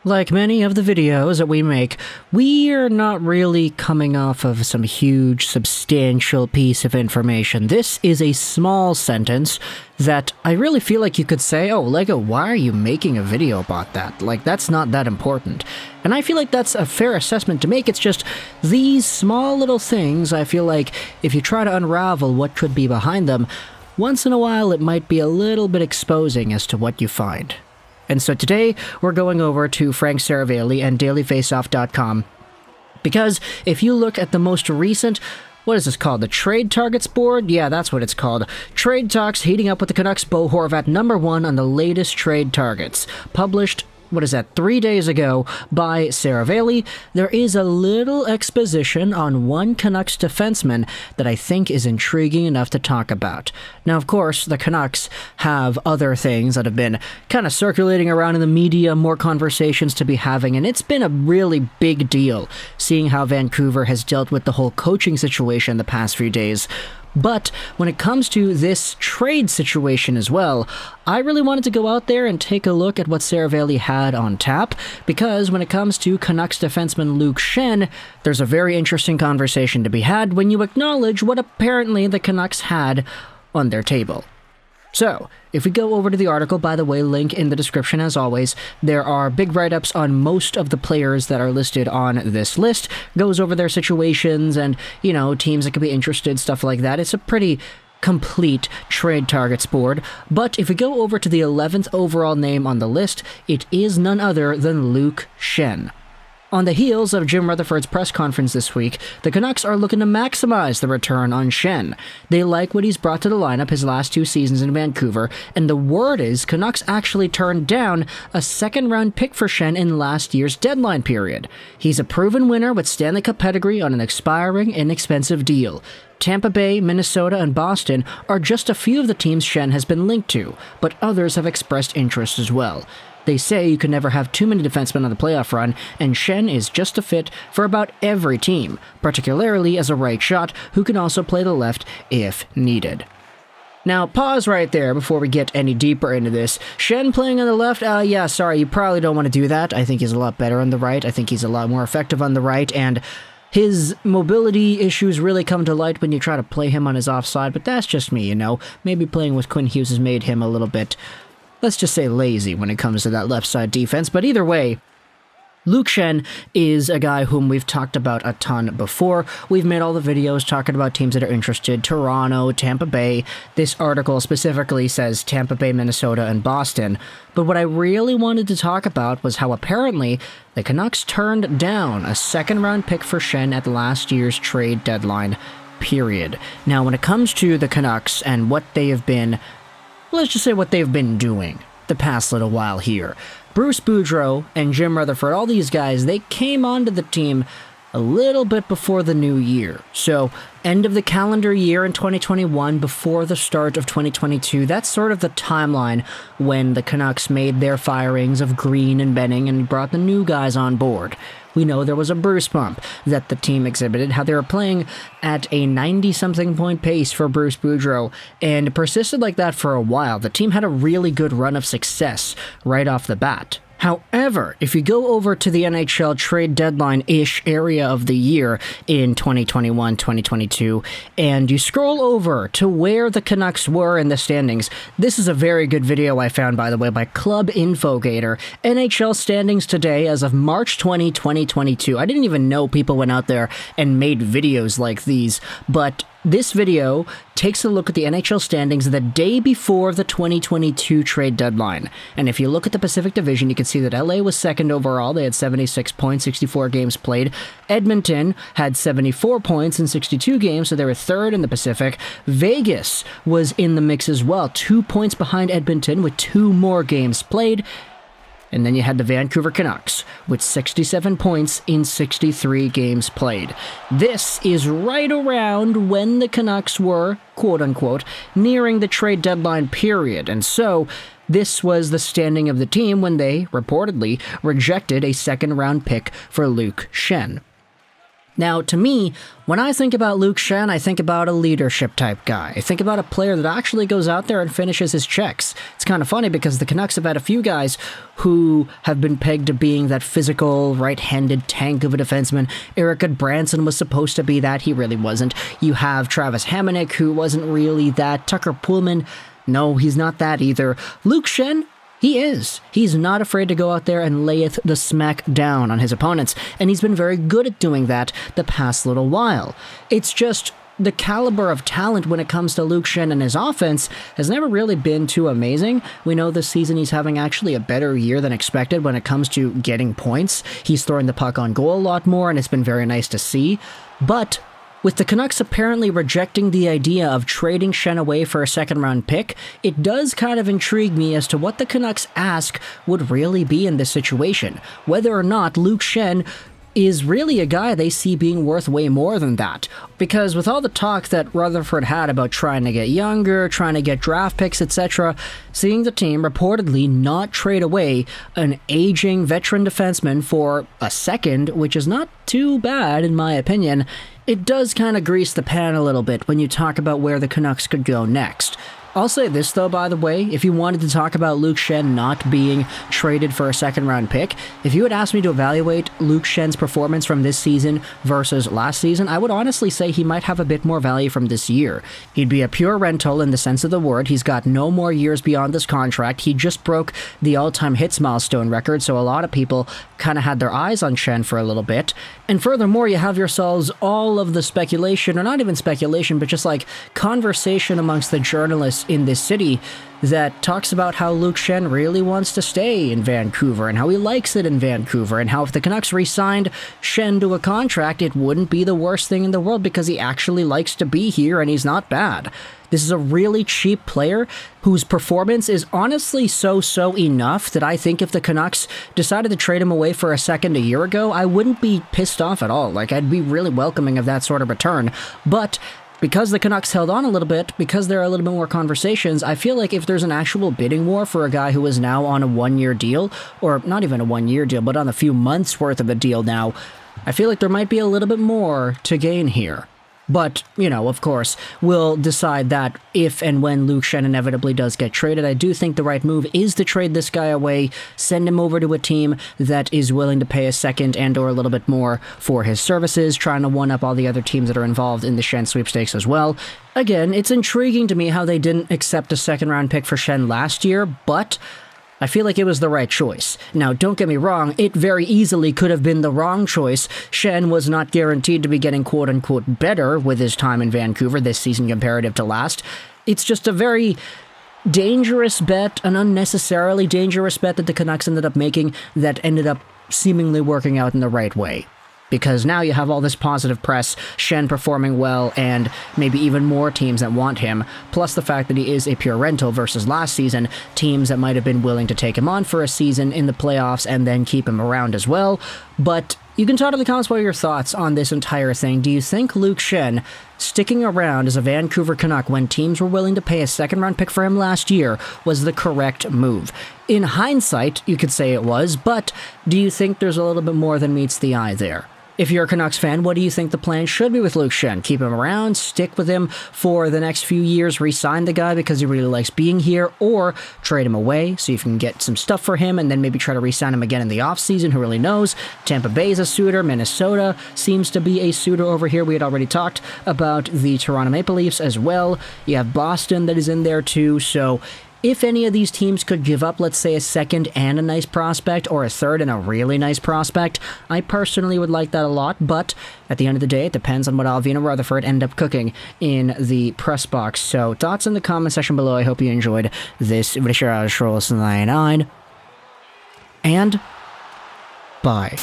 Like many of the videos that we make, we are not really coming off of some huge, substantial piece of information. This is a small sentence that I really feel like you could say, oh, Lego, why are you making a video about that? Like, that's not that important. And I feel like that's a fair assessment to make. It's just these small little things, I feel like if you try to unravel what could be behind them, once in a while it might be a little bit exposing as to what you find. And so today, we're going over to Frank Seravalli and dailyfaceoff.com, because if you look at the most recent, what is this called, the trade targets board? Yeah, that's what it's called. Trade talks heating up with the Canucks. Bo Horvat, #1 on the latest trade targets. Published, 3 days ago by Seravalli. There is a little exposition on one Canucks defenseman that I think is intriguing enough to talk about. Now, of course, the Canucks have other things that have been kind of circulating around in the media, more conversations to be having, and it's been a really big deal seeing how Vancouver has dealt with the whole coaching situation the past few days. But when it comes to this trade situation as well, I really wanted to go out there and take a look at what Seravalli had on tap, because when it comes to Canucks defenseman Luke Schenn, there's a very interesting conversation to be had when you acknowledge what apparently the Canucks had on their table. So, if we go over to the article, by the way, link in the description as always, there are big write-ups on most of the players that are listed on this list, goes over their situations and, teams that could be interested, stuff like that. It's a pretty complete trade targets board, but if we go over to the 11th overall name on the list, it is none other than Luke Schenn. On the heels of Jim Rutherford's press conference this week, the Canucks are looking to maximize the return on Schenn. They like what he's brought to the lineup his last 2 seasons in Vancouver, and the word is Canucks actually turned down a second-round pick for Schenn in last year's deadline period. He's a proven winner with Stanley Cup pedigree on an expiring, inexpensive deal. Tampa Bay, Minnesota, and Boston are just a few of the teams Schenn has been linked to, but others have expressed interest as well. They say you can never have too many defensemen on the playoff run, and Schenn is just a fit for about every team, particularly as a right shot who can also play the left if needed. Now, pause right there before we get any deeper into this. Schenn playing on the left? You probably don't want to do that. I think he's a lot better on the right. I think he's a lot more effective on the right, and his mobility issues really come to light when you try to play him on his offside, but that's just me, Maybe playing with Quinn Hughes has made him a little bit, let's just say, lazy when it comes to that left side defense. But either way, Luke Schenn is a guy whom we've talked about a ton before. We've made all the videos talking about teams that are interested. Toronto, Tampa Bay. This article specifically says Tampa Bay, Minnesota, and Boston. But what I really wanted to talk about was how apparently the Canucks turned down a second-round pick for Schenn at last year's trade deadline period. Now, when it comes to the Canucks and what they have been, let's just say what they've been doing the past little while here. Bruce Boudreau and Jim Rutherford, all these guys, they came onto the team a little bit before the new year. So, end of the calendar year in 2021, before the start of 2022, that's sort of the timeline when the Canucks made their firings of Green and Benning and brought the new guys on board. We know there was a Bruce bump that the team exhibited, how they were playing at a 90-something point pace for Bruce Boudreau, and persisted like that for a while. The team had a really good run of success right off the bat. However, if you go over to the NHL trade deadline-ish area of the year in 2021-2022, and you scroll over to where the Canucks were in the standings, this is a very good video I found, by the way, by Club Infogator. NHL standings today as of March 20, 2022. I didn't even know people went out there and made videos like these, but this video takes a look at the NHL standings the day before the 2022 trade deadline. And if you look at the Pacific Division, you can see that LA was second overall. They had 76 points, 64 games played. Edmonton had 74 points in 62 games, so they were third in the Pacific. Vegas was in the mix as well, 2 points behind Edmonton with 2 more games played. And then you had the Vancouver Canucks with 67 points in 63 games played. This is right around when the Canucks were, quote-unquote, nearing the trade deadline period. And so this was the standing of the team when they, reportedly, rejected a second-round pick for Luke Schenn. Now, to me, when I think about Luke Schenn, I think about a leadership type guy. I think about a player that actually goes out there and finishes his checks. It's kind of funny because the Canucks have had a few guys who have been pegged to being that physical, right-handed tank of a defenseman. Erik Goodbranson was supposed to be that. He really wasn't. You have Travis Hamonic, who wasn't really that. Tucker Pullman, no, he's not that either. Luke Schenn, he is. He's not afraid to go out there and layeth the smack down on his opponents, and he's been very good at doing that the past little while. It's just the caliber of talent when it comes to Luke Schenn and his offense has never really been too amazing. We know this season he's having actually a better year than expected when it comes to getting points. He's throwing the puck on goal a lot more, and it's been very nice to see. But with the Canucks apparently rejecting the idea of trading Schenn away for a second-round pick, it does kind of intrigue me as to what the Canucks ask would really be in this situation. Whether or not Luke Schenn is really a guy they see being worth way more than that. Because with all the talk that Rutherford had about trying to get younger, trying to get draft picks, etc., seeing the team reportedly not trade away an aging veteran defenseman for a second, which is not too bad in my opinion, it does kind of grease the pan a little bit when you talk about where the Canucks could go next. I'll say this though, by the way, if you wanted to talk about Luke Schenn not being traded for a second-round pick, if you had asked me to evaluate Luke Schenn's performance from this season versus last season, I would honestly say he might have a bit more value from this year. He'd be a pure rental in the sense of the word. He's got no more years beyond this contract. He just broke the all-time hits milestone record, so a lot of people kind of had their eyes on Schenn for a little bit. And furthermore, you have yourselves all of the speculation, or not even speculation, but just like conversation amongst the journalists in this city that talks about how Luke Schenn really wants to stay in Vancouver and how he likes it in Vancouver and how if the Canucks re-signed Schenn to a contract, it wouldn't be the worst thing in the world because he actually likes to be here and he's not bad. This is a really cheap player whose performance is honestly so enough that I think if the Canucks decided to trade him away for a second a year ago, I wouldn't be pissed off at all. Like, I'd be really welcoming of that sort of return. But because the Canucks held on a little bit, because there are a little bit more conversations, I feel like if there's an actual bidding war for a guy who is now on a one-year deal, or not even a one-year deal, but on a few months' worth of a deal now, I feel like there might be a little bit more to gain here. But, you know, of course, we'll decide that if and when Luke Schenn inevitably does get traded. I do think the right move is to trade this guy away, send him over to a team that is willing to pay a second and or a little bit more for his services, trying to one-up all the other teams that are involved in the Schenn sweepstakes as well. Again, it's intriguing to me how they didn't accept a second-round pick for Schenn last year, but I feel like it was the right choice. Now, don't get me wrong, it very easily could have been the wrong choice. Schenn was not guaranteed to be getting quote-unquote better with his time in Vancouver this season comparative to last. It's just a very dangerous bet, an unnecessarily dangerous bet that the Canucks ended up making that ended up seemingly working out in the right way. Because now you have all this positive press, Schenn performing well, and maybe even more teams that want him, plus the fact that he is a pure rental versus last season, teams that might have been willing to take him on for a season in the playoffs and then keep him around as well. But you can talk in the comments about your thoughts on this entire thing. Do you think Luke Schenn sticking around as a Vancouver Canuck when teams were willing to pay a second-round pick for him last year was the correct move? In hindsight, you could say it was, but do you think there's a little bit more than meets the eye there? If you're a Canucks fan, what do you think the plan should be with Luke Schenn? Keep him around, stick with him for the next few years, re-sign the guy because he really likes being here, or trade him away so you can get some stuff for him and then maybe try to re-sign him again in the offseason, who really knows? Tampa Bay's a suitor, Minnesota seems to be a suitor over here. We had already talked about the Toronto Maple Leafs as well. You have Boston that is in there too, so if any of these teams could give up, let's say, a second and a nice prospect, or a third and a really nice prospect, I personally would like that a lot, but at the end of the day, it depends on what Alvin and Rutherford end up cooking in the press box. So, thoughts in the comment section below. I hope you enjoyed this video. And bye.